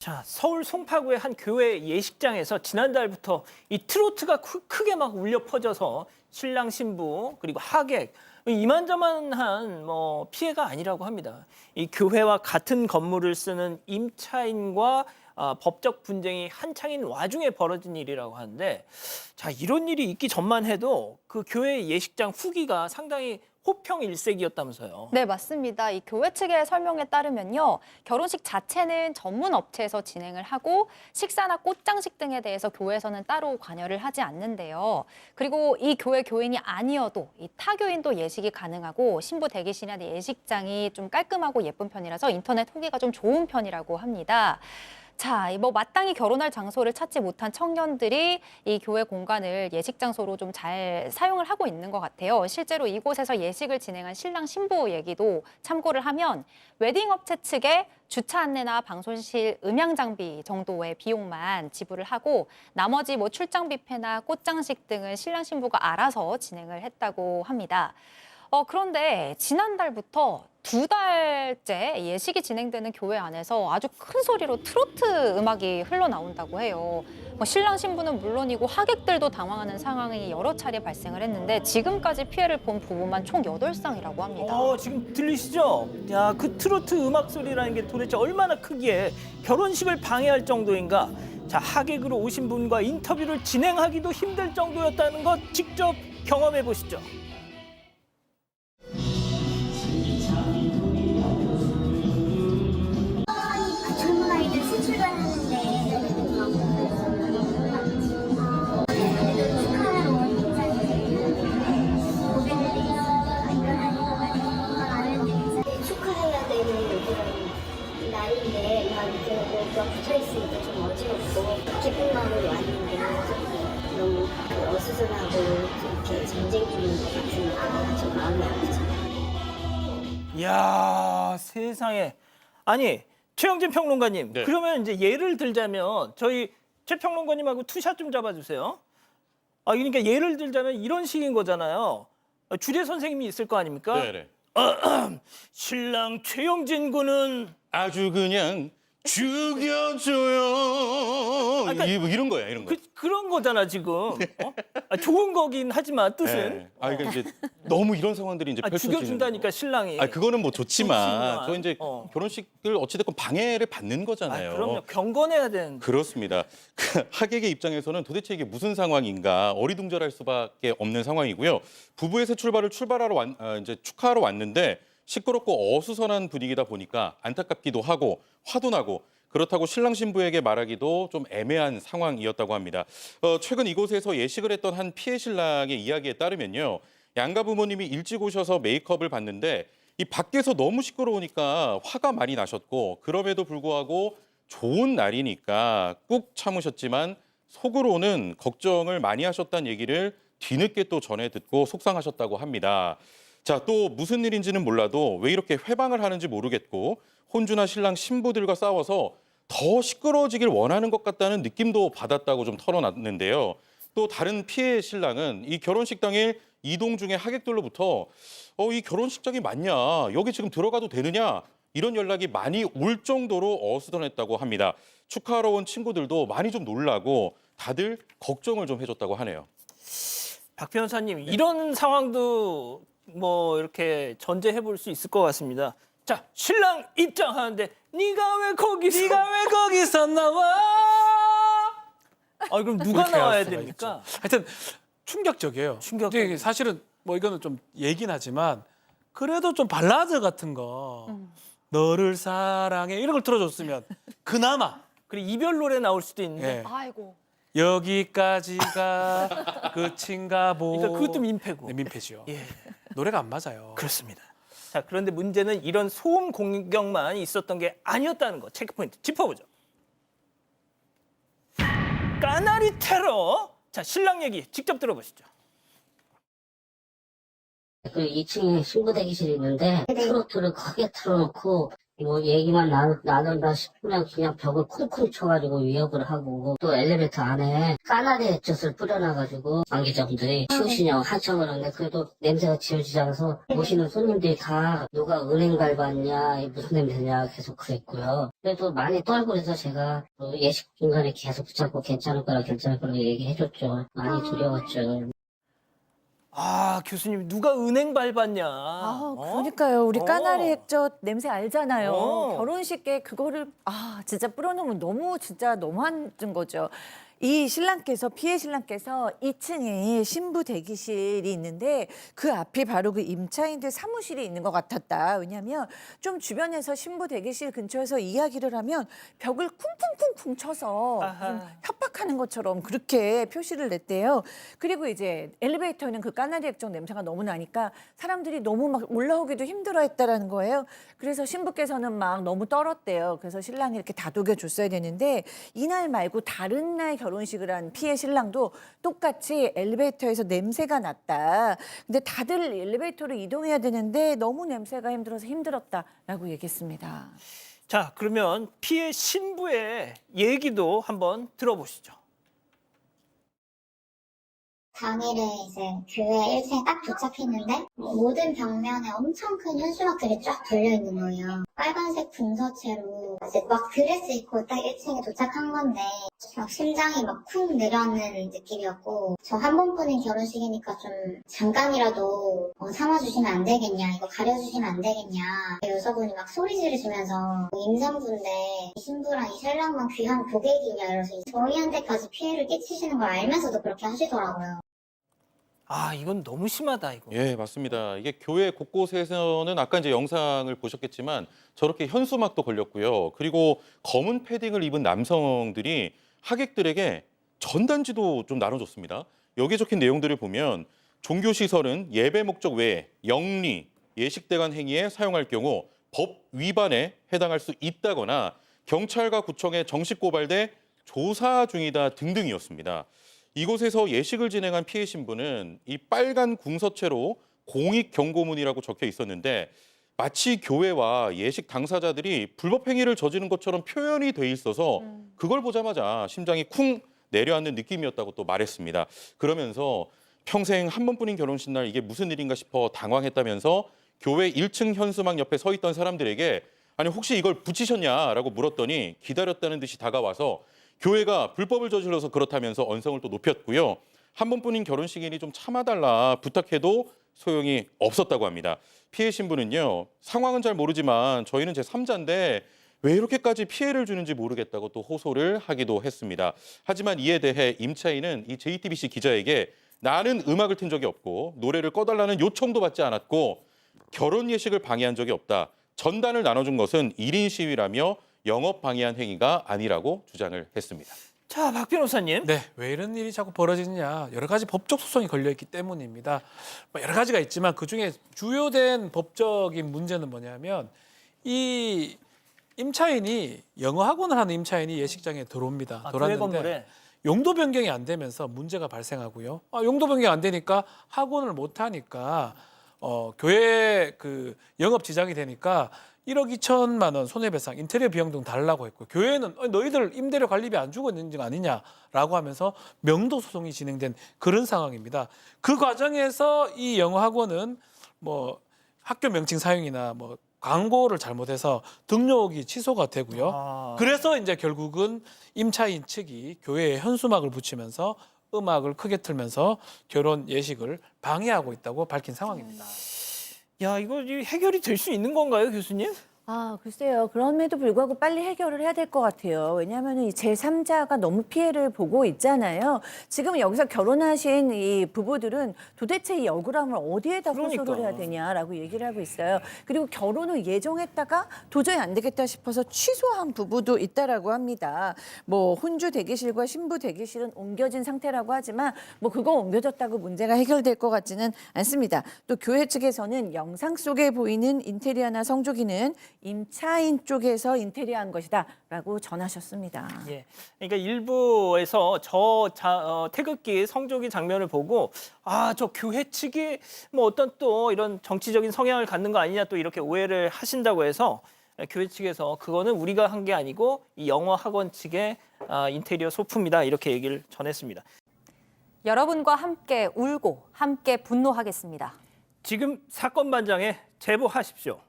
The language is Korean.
자, 서울 송파구의 한 교회 예식장에서 지난달부터 이 트로트가 크게 막 울려 퍼져서 신랑 신부 그리고 하객 이만저만한 피해가 아니라고 합니다. 이 교회와 같은 건물을 쓰는 임차인과 법적 분쟁이 한창인 와중에 벌어진 일이라고 하는데, 자, 이런 일이 있기 전만 해도 그 교회 예식장 후기가 상당히 호평일색이었다면서요. 네, 맞습니다. 이 교회 측의 설명에 따르면요. 결혼식 자체는 전문 업체에서 진행을 하고 식사나 꽃장식 등에 대해서 교회에서는 따로 관여를 하지 않는데요. 그리고 이 교회 교인이 아니어도 이 타교인도 예식이 가능하고 신부 대기실이나 예식장이 좀 깔끔하고 예쁜 편이라서 인터넷 후기가 좀 좋은 편이라고 합니다. 자, 마땅히 결혼할 장소를 찾지 못한 청년들이 이 교회 공간을 예식 장소로 좀 잘 사용을 하고 있는 것 같아요. 실제로 이곳에서 예식을 진행한 신랑 신부 얘기도 참고를 하면 웨딩 업체 측에 주차 안내나 방송실 음향 장비 정도의 비용만 지불을 하고 나머지 출장 뷔페나 꽃장식 등은 신랑 신부가 알아서 진행을 했다고 합니다. 그런데 지난달부터 2달째 예식이 진행되는 교회 안에서 아주 큰 소리로 트로트 음악이 흘러나온다고 해요. 신랑 신부는 물론이고 하객들도 당황하는 상황이 여러 차례 발생을 했는데 지금까지 피해를 본 부부만 총 8쌍이라고 합니다. 지금 들리시죠? 야, 그 트로트 음악 소리라는 게 도대체 얼마나 크기에 결혼식을 방해할 정도인가? 자, 하객으로 오신 분과 인터뷰를 진행하기도 힘들 정도였다는 것 직접 경험해 보시죠. 젊은 아이들 수출을 하는데 축하하러 온 고객들이 축하해야 되는 그런 날인데 막 이렇게 막 붙어있으니까 좀 어지럽고 기쁜 마음으로 왔는데 너무 어수선하고 이렇게 전쟁 중인 것 같으니까 좀 마음이 아프죠. 이야, 세상에. 아니, 최영진 평론가님, 네. 그러면 이제 예를 들자면 저희 최 평론가님하고 투샷 좀 잡아주세요. 그러니까 예를 들자면 이런 식인 거잖아요. 주례 선생님이 있을 거 아닙니까? 네네. 신랑 최영진 군은 아주 그냥 죽여줘요. 그러니까 이런 거야, 이런 거. 그런 거잖아 지금. 좋은 거긴 하지만 뜻은. 네. 그러니까 이제 너무 이런 상황들이 이제 펼쳐지는. 죽여준다니까 신랑이. 그거는 뭐 좋지만, 저 이제 어. 결혼식을 어찌됐건 방해를 받는 거잖아요. 그럼요. 경건해야 되는데. 그렇습니다. 그 하객의 입장에서는 도대체 이게 무슨 상황인가 어리둥절할 수밖에 없는 상황이고요. 부부의 새 출발하러 이제 축하하러 왔는데 시끄럽고 어수선한 분위기다 보니까 안타깝기도 하고 화도 나고 그렇다고 신랑 신부에게 말하기도 좀 애매한 상황이었다고 합니다. 최근 이곳에서 예식을 했던 한 피해 신랑의 이야기에 따르면요. 양가 부모님이 일찍 오셔서 메이크업을 받는데 이 밖에서 너무 시끄러우니까 화가 많이 나셨고 그럼에도 불구하고 좋은 날이니까 꾹 참으셨지만 속으로는 걱정을 많이 하셨다는 얘기를 뒤늦게 또 전해 듣고 속상하셨다고 합니다. 자, 또 무슨 일인지는 몰라도 왜 이렇게 회방을 하는지 모르겠고 혼주나 신랑 신부들과 싸워서 더 시끄러워지길 원하는 것 같다는 느낌도 받았다고 좀 털어놨는데요. 또 다른 피해 신랑은 이 결혼식 당일 이동 중에 하객들로부터 이 결혼식장이 맞냐? 여기 지금 들어가도 되느냐? 이런 연락이 많이 올 정도로 어수선했다고 합니다. 축하하러 온 친구들도 많이 좀 놀라고 다들 걱정을 좀 해줬다고 하네요. 박 변호사님, 이런 상황도 이렇게 전제해 볼 수 있을 것 같습니다. 자, 신랑 입장하는데 네가 왜 거기서 나와? 그럼 누가 그렇게 나와야 할 수가 됩니까? 있죠. 하여튼 충격적이에요. 충격적이에요. 이게 사실은 이거는 좀 얘긴 하지만 그래도 좀 발라드 같은 거 너를 사랑해 이런 걸 틀어줬으면 그나마 그리고 이별 노래 나올 수도 있는데. 예. 아이고. 여기까지가 끝인가 보. 그러니까 그것도 민폐고. 네, 민폐죠. 예, 노래가 안 맞아요. 그렇습니다. 자, 그런데 문제는 이런 소음 공격만 있었던 게 아니었다는 거. 체크포인트 짚어보죠. 까나리 테러. 자, 신랑 얘기 직접 들어보시죠. 그 2층에 신부 대기실이 있는데 트로트를 크게 틀어놓고 뭐 얘기만 나눈다 싶으면 그냥 벽을 쿵쿵 쳐가지고 위협을 하고 또 엘리베이터 안에 까나리 액젓을 뿌려놔가지고 관계자분들이 치우시냐고 하청을 하는데 그래도 냄새가 지워지지 않아서 오시는 손님들이 다 누가 은행 밟았냐 무슨 냄새냐 계속 그랬고요. 그래도 많이 떨고 그래서 제가 예식 중간에 계속 붙잡고 괜찮을 거라 얘기해줬죠. 많이 두려웠죠. 아, 교수님 누가 은행 밟았냐? 그러니까요. 우리 어. 까나리 액젓 냄새 알잖아요. 어. 결혼식에 그거를 진짜 뿌려놓으면 너무 진짜 너무한 거죠. 이 신랑께서 피해 신랑께서 2층에 신부 대기실이 있는데 그 앞이 바로 그 임차인들 사무실이 있는 것 같았다. 왜냐하면 좀 주변에서 신부 대기실 근처에서 이야기를 하면 벽을 쿵쿵쿵쿵 쳐서 무슨 협박하는 것처럼 그렇게 표시를 냈대요. 그리고 이제 엘리베이터는 그 까나리 액젓 냄새가 너무 나니까 사람들이 너무 막 올라오기도 힘들어했다라는 거예요. 그래서 신부께서는 막 너무 떨었대요. 그래서 신랑이 이렇게 다독여 줬어야 되는데 이날 말고 다른 날 결혼식을 한 피해 신랑도 똑같이 엘리베이터에서 냄새가 났다. 근데 다들 엘리베이터로 이동해야 되는데 너무 냄새가 힘들어서 힘들었다라고 얘기했습니다. 자, 그러면 피해 신부의 얘기도 한번 들어보시죠. 당일에 이제 교회 1층에 딱 도착했는데 모든 벽면에 엄청 큰 현수막들이 쫙 걸려있는 거예요. 빨간색 분서체로 이제 막 드레스 입고 딱 1층에 도착한 건데 막 심장이 막 쿵 내려앉는 느낌이었고 저 한 번뿐인 결혼식이니까 좀 잠깐이라도 참아주시면 안 되겠냐 이거 가려주시면 안 되겠냐 여자분이 막 소리 지르시면서 임산부인데 이 신부랑 이 신랑만 귀한 고객이냐 이러면서 저희한테까지 피해를 끼치시는 걸 알면서도 그렇게 하시더라고요. 아, 이건 너무 심하다, 이거. 예, 맞습니다. 이게 교회 곳곳에서는 아까 이제 영상을 보셨겠지만 저렇게 현수막도 걸렸고요. 그리고 검은 패딩을 입은 남성들이 하객들에게 전단지도 좀 나눠줬습니다. 여기에 적힌 내용들을 보면 종교시설은 예배 목적 외에 영리, 예식대관 행위에 사용할 경우 법 위반에 해당할 수 있다거나 경찰과 구청에 정식 고발돼 조사 중이다 등등이었습니다. 이곳에서 예식을 진행한 피해 신부는 이 빨간 궁서체로 공익 경고문이라고 적혀 있었는데 마치 교회와 예식 당사자들이 불법 행위를 저지른 것처럼 표현이 돼 있어서 그걸 보자마자 심장이 쿵 내려앉는 느낌이었다고 또 말했습니다. 그러면서 평생 한 번뿐인 결혼식 날 이게 무슨 일인가 싶어 당황했다면서 교회 1층 현수막 옆에 서 있던 사람들에게 아니 혹시 이걸 붙이셨냐라고 물었더니 기다렸다는 듯이 다가와서 교회가 불법을 저질러서 그렇다면서 언성을 또 높였고요. 한 번뿐인 결혼식이니 좀 참아달라 부탁해도 소용이 없었다고 합니다. 피해 신부는요. 상황은 잘 모르지만 저희는 제3자인데 왜 이렇게까지 피해를 주는지 모르겠다고 또 호소를 하기도 했습니다. 하지만 이에 대해 임차인은 이 JTBC 기자에게 나는 음악을 튼 적이 없고 노래를 꺼달라는 요청도 받지 않았고 결혼 예식을 방해한 적이 없다. 전단을 나눠준 것은 1인 시위라며 영업 방해한 행위가 아니라고 주장을 했습니다. 자, 박 변호사님. 네, 왜 이런 일이 자꾸 벌어지느냐. 여러 가지 법적 소송이 걸려있기 때문입니다. 여러 가지가 있지만 그중에 주요된 법적인 문제는 뭐냐면 이 임차인이 영어 학원을 하는 임차인이 예식장에 들어옵니다. 교회 건물에. 들어왔는데 용도 변경이 안 되면서 문제가 발생하고요. 용도 변경 안 되니까 학원을 못 하니까 교회 그 영업 지장이 되니까 1억 2천만 원 손해배상, 인테리어 비용 등 달라고 했고 교회는 너희들 임대료 관리비 안 주고 있는 거 아니냐라고 하면서 명도 소송이 진행된 그런 상황입니다. 그 과정에서 이 영어 학원은 뭐 학교 명칭 사용이나 뭐 광고를 잘못해서 등록이 취소가 되고요. 그래서 이제 결국은 임차인 측이 교회에 현수막을 붙이면서 음악을 크게 틀면서 결혼 예식을 방해하고 있다고 밝힌 상황입니다. 야, 이거 해결이 될 수 있는 건가요, 교수님? 글쎄요. 그럼에도 불구하고 빨리 해결을 해야 될 것 같아요. 왜냐하면 이 제3자가 너무 피해를 보고 있잖아요. 지금 여기서 결혼하신 이 부부들은 도대체 이 억울함을 어디에다 호소를 해야 되냐라고 얘기를 하고 있어요. 그리고 결혼을 예정했다가 도저히 안 되겠다 싶어서 취소한 부부도 있다라고 합니다. 뭐 혼주 대기실과 신부 대기실은 옮겨진 상태라고 하지만 뭐 그거 옮겨졌다고 문제가 해결될 것 같지는 않습니다. 또 교회 측에서는 영상 속에 보이는 인테리어나 성조기는 임차인 쪽에서 인테리어한 것이다라고 전하셨습니다. 예. 그러니까 일부에서 태극기 성조기 장면을 보고 저 교회 측이 뭐 어떤 또 이런 정치적인 성향을 갖는 거 아니냐 또 이렇게 오해를 하신다고 해서 교회 측에서 그거는 우리가 한 게 아니고 이 영어 학원 측의 인테리어 소품이다 이렇게 얘기를 전했습니다. 여러분과 함께 울고 함께 분노하겠습니다. 지금 사건 반장에 제보하십시오.